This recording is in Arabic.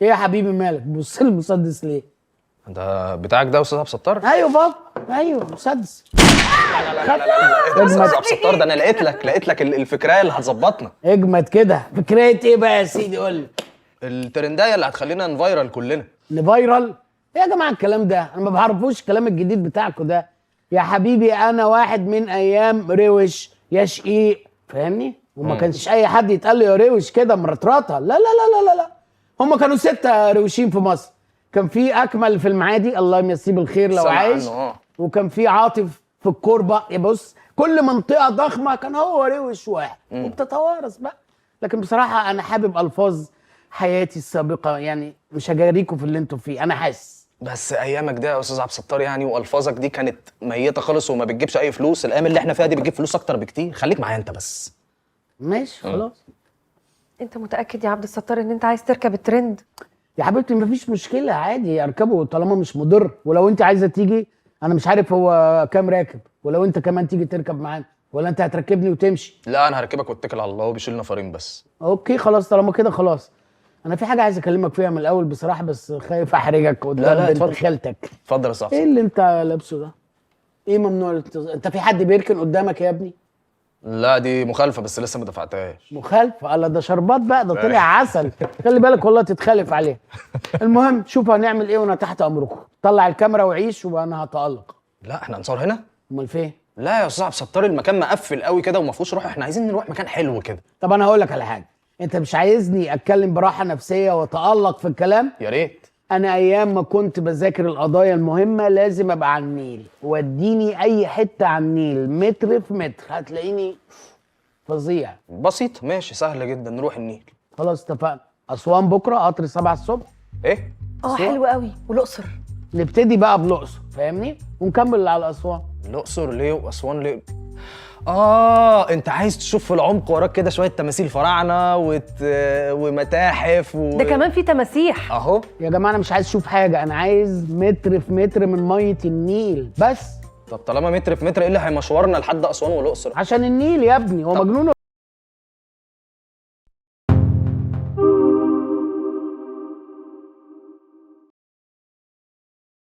ايه يا حبيبي مالك بص لي مسدس ليه؟ ده بتاعك ده يا استاذ عبد الستار؟ ايوه بابا ايوه مسدس. لا لا لا لا يا استاذ عبد الستار، ده انا لقيت لك الفكرايه اللي هتظبطنا. اجمد كده. فكرة ايه بقى يا سيدي؟ قول لي. الترندايه اللي هتخلينا نفايرال كلنا. نفايرال؟ ايه يا جماعه الكلام ده؟ انا ما بعرفوش الكلام الجديد بتاعكم ده يا حبيبي. انا واحد من ايام روش يا شقيق، فاهمني؟ وما كانش اي حد يتقال له يا روش كده مرطرطه. لا لا لا لا لا لا. هم كانوا 6 روشين في مصر. كان في اكمل في المعادي الله يمسيه بالخير لو عايش، وكان في عاطف في الكوربه. يا بص كل منطقه ضخمه كان هو روش واحد وبتتوارث بقى. لكن بصراحه انا حابب الفاظ حياتي السابقه، يعني مش هجاريكم في اللي انتوا فيه. انا حاسس بس ايامك ده يا استاذ عبد الستار يعني والفاظك دي كانت ميته خالص وما بتجيبش اي فلوس. الايام اللي احنا فيها دي بتجيب فلوس اكتر بكتير. خليك معايا انت بس. ماشي خلاص. انت متاكد يا عبد الستار ان انت عايز تركب الترند؟ يا حبيبتي مفيش مشكله عادي اركبه طالما مش مضر. ولو انت عايزه تيجي، انا مش عارف هو كام راكب، ولو انت كمان تيجي تركب معانا، ولا انت هتركبني وتمشي؟ لا انا هركبك واتكل على الله، هو بيشيل نفرين بس. اوكي خلاص طالما كده خلاص. انا في حاجه عايز اكلمك فيها من الاول بصراحه، بس خايف احرجك قدام لا بنت اتفضل. خالتك. اتفضل يا صاحبي. ايه اللي انت لابسه ده؟ ايه ممنوع انت في حد بيركن قدامك يا ابني؟ لا دي مخالفه بس لسه ما دفعتهاش. مخالفه؟ الله ده شربات بقى، ده طلع عسل. خلي بالك والله تتخالف عليه. المهم شوف هنعمل ايه وانا تحت امركم. طلع الكاميرا وعيش وانا هتالق. لا احنا هنصور هنا؟ امال فين؟ لا يا استاذ عبد الستار المكان مقفل قوي كده وما فيهوش روح. احنا عايزين نروح مكان حلو كده. طب انا هقول لك على حاجه. انت مش عايزني اتكلم براحه نفسيه واتالق في الكلام؟ يا ريت. انا ايام ما كنت بذاكر القضايا المهمه لازم ابقى على النيل. وديني اي حته على النيل متر في متر هتلاقيني فظيع. بسيط ماشي سهله جدا. نروح النيل. خلاص اتفقنا. اسوان بكره قطر 7 الصبح. ايه؟ حلو قوي. والاقصر؟ نبتدي بقى بالاقصر فاهمني، ونكمل اللي على اسوان. الاقصر ليه واسوان ليه؟ انت عايز تشوف في العمق وراك كده شويه تماثيل فراعنه ومتاحف ده كمان في تماسيح اهو. يا جماعه انا مش عايز اشوف حاجه، انا عايز متر في متر من ميه النيل بس. طب طالما متر في متر ايه اللي هيمشورنا لحد اسوان والاقصر؟ عشان النيل يا ابني، هو مجنون